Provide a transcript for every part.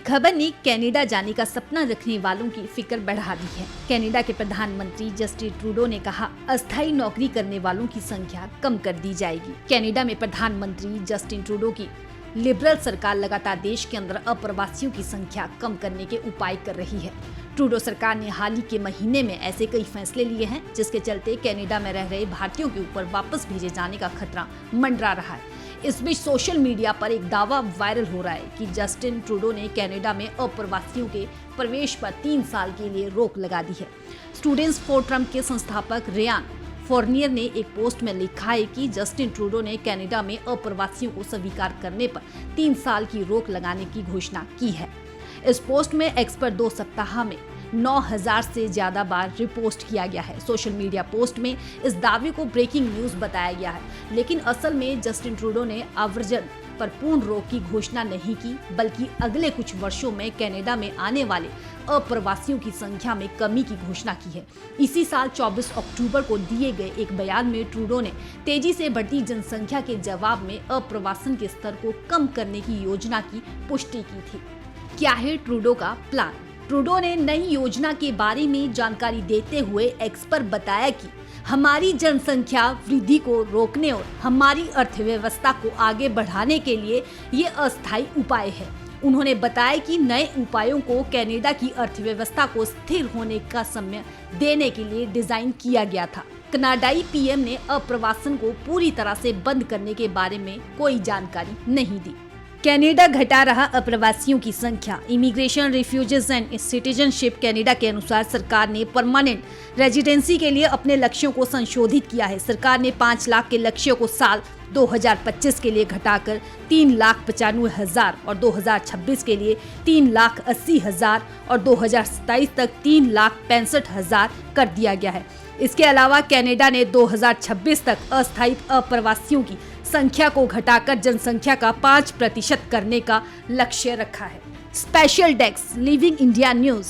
खबर ने कनाडा जाने का सपना रखने वालों की फिक्र बढ़ा दी है। कनाडा के प्रधानमंत्री जस्टिन ट्रूडो ने कहा, अस्थायी नौकरी करने वालों की संख्या कम कर दी जाएगी। कनाडा में प्रधानमंत्री जस्टिन ट्रूडो की लिबरल सरकार लगातार देश के अंदर अप्रवासियों की संख्या कम करने के उपाय कर रही है। ट्रूडो सरकार ने हाल ही के महीने में ऐसे कई फैसले लिए हैं, जिसके चलते कनाडा में रह रहे भारतीयों के ऊपर वापस भेजे जाने का खतरा मंडरा रहा है। इस बीच सोशल मीडिया पर एक दावा वायरल हो रहा है कि जस्टिन ट्रूडो ने कनाडा में अप्रवासियों के प्रवेश पर 3 साल के लिए रोक लगा दी है। स्टूडेंट्स फॉर ट्रम्प के संस्थापक रियान फोर्नियर ने एक पोस्ट में लिखा है कि जस्टिन ट्रूडो ने कनाडा में अप्रवासियों को स्वीकार करने पर 3 साल की रोक लगाने की घोषणा की है। इस पोस्ट में एक्स पर 2 सप्ताह में 9000 से ज्यादा बार रिपोस्ट किया गया है। सोशल मीडिया पोस्ट में इस दावे को ब्रेकिंग न्यूज बताया गया है, लेकिन असल में जस्टिन ट्रूडो ने आव्रजन पर पूर्ण रोक की घोषणा नहीं की, बल्कि अगले कुछ वर्षों में कनाडा में आने वाले अप्रवासियों की संख्या में कमी की घोषणा की है। इसी साल 24 अक्टूबर को दिए गए एक बयान में ट्रूडो ने तेजी से बढ़ती जनसंख्या के जवाब में अप्रवासन के स्तर को कम करने की योजना की पुष्टि की थी। क्या है ट्रूडो का प्लान? ट्रूडो ने नई योजना के बारे में जानकारी देते हुए एक्स पर बताया कि हमारी जनसंख्या वृद्धि को रोकने और हमारी अर्थव्यवस्था को आगे बढ़ाने के लिए ये अस्थायी उपाय है। उन्होंने बताया कि नए उपायों को कनाडा की अर्थव्यवस्था को स्थिर होने का समय देने के लिए डिजाइन किया गया था। कनाडाई पीएम ने अप्रवासन को पूरी तरह से बंद करने के बारे में कोई जानकारी नहीं दी। कनाडा घटा रहा अप्रवासियों की संख्या। Immigration, refugees and citizenship Canada के अनुसार सरकार ने परमानेंट रेजिडेंसी के लिए अपने लक्ष्यों को संशोधित किया है। सरकार ने 5 लाख के लक्ष्य को साल 2025 के लिए घटाकर 3,95,000 और 2026 के लिए 3,80,000 और 2027 तक 3,65,000 कर दिया गया है। इसके अलावा कनाडा ने 2026 तक अस्थायी अप्रवासियों की संख्या को घटाकर जनसंख्या का 5% करने का लक्ष्य रखा है। Special desk, living India news.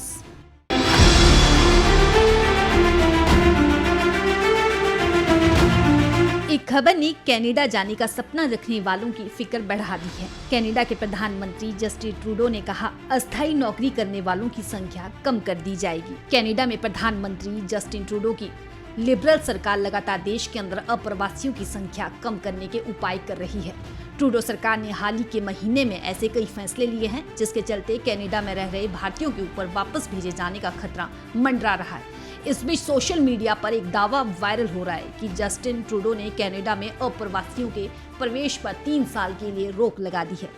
एक खबर ने कनाडा जाने का सपना रखने वालों की फिक्र बढ़ा दी है। कनाडा के प्रधानमंत्री जस्टिन ट्रूडो ने कहा, अस्थायी नौकरी करने वालों की संख्या कम कर दी जाएगी। कनाडा में प्रधानमंत्री जस्टिन ट्रूडो की लिबरल सरकार लगातार देश के अंदर अप्रवासियों की संख्या कम करने के उपाय कर रही है। ट्रूडो सरकार ने हाल ही के महीने में ऐसे कई फैसले लिए हैं, जिसके चलते कनाडा में रह रहे भारतीयों के ऊपर वापस भेजे जाने का खतरा मंडरा रहा है। इस बीच सोशल मीडिया पर एक दावा वायरल हो रहा है कि जस्टिन ट्रूडो ने कनाडा में अप्रवासियों के प्रवेश पर 3 साल के लिए रोक लगा दी है।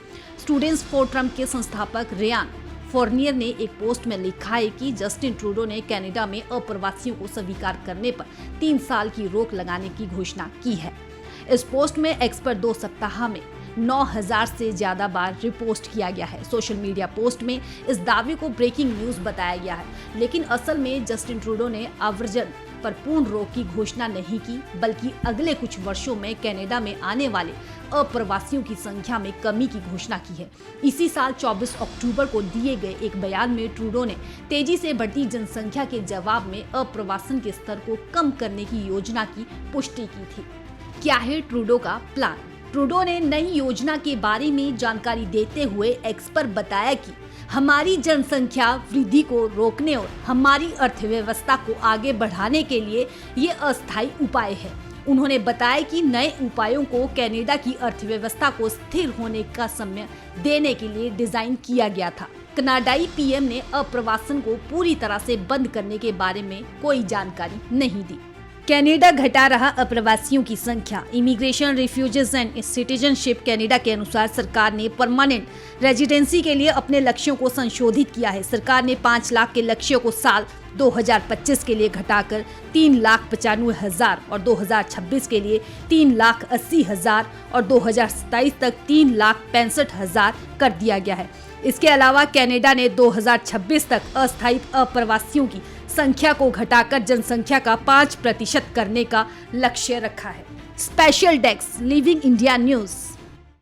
स्टूडेंट्स फॉर ट्रम्प के संस्थापक रियान फोर्नियर ने एक पोस्ट में लिखा है कि जस्टिन ट्रूडो ने कनाडा में अप्रवासियों को स्वीकार करने पर 3 साल की रोक लगाने की घोषणा की है। इस पोस्ट में एक्स पर 2 सप्ताह में 9000 से ज्यादा बार रिपोस्ट किया गया है। सोशल मीडिया पोस्ट में इस दावे को ब्रेकिंग न्यूज बताया गया है, लेकिन असल में जस्टिन ट्रूडो ने आव्रजन पर पूर्ण रोक की घोषणा नहीं की, बल्कि अगले कुछ वर्षों में कनाडा में आने वाले अप्रवासियों की संख्या में कमी की घोषणा की है। इसी साल 24 अक्टूबर को दिए गए एक बयान में ट्रूडो ने तेजी से बढ़ती जनसंख्या के जवाब में अप्रवासन के स्तर को कम करने की योजना की पुष्टि की थी। क्या है ट्रूडो का प्लान? ट्रूडो ने नई योजना के बारे में जानकारी देते हुए एक्स पर बताया कि हमारी जनसंख्या वृद्धि को रोकने और हमारी अर्थव्यवस्था को आगे बढ़ाने के लिए ये अस्थायी उपाय है। उन्होंने बताया कि नए उपायों को कनाडा की अर्थव्यवस्था को स्थिर होने का समय देने के लिए डिजाइन किया गया था। कनाडाई पीएम ने अप्रवासन को पूरी तरह से बंद करने के बारे में कोई जानकारी नहीं दी। कनाडा घटा रहा अप्रवासियों की संख्या। Immigration, refugees and citizenship Canada के अनुसार सरकार ने परमानेंट रेजिडेंसी के लिए अपने लक्ष्यों को संशोधित किया है। सरकार ने 5 लाख के लक्ष्य को साल 2025 के लिए घटाकर 3,95,000 और 2026 के लिए 3,80,000 और 2027 तक 3,65,000 कर दिया गया है। इसके अलावा कनाडा ने 2026 तक अस्थायी अप्रवासियों की संख्या को घटाकर जनसंख्या का 5% करने का लक्ष्य रखा है। Special desk, living India news.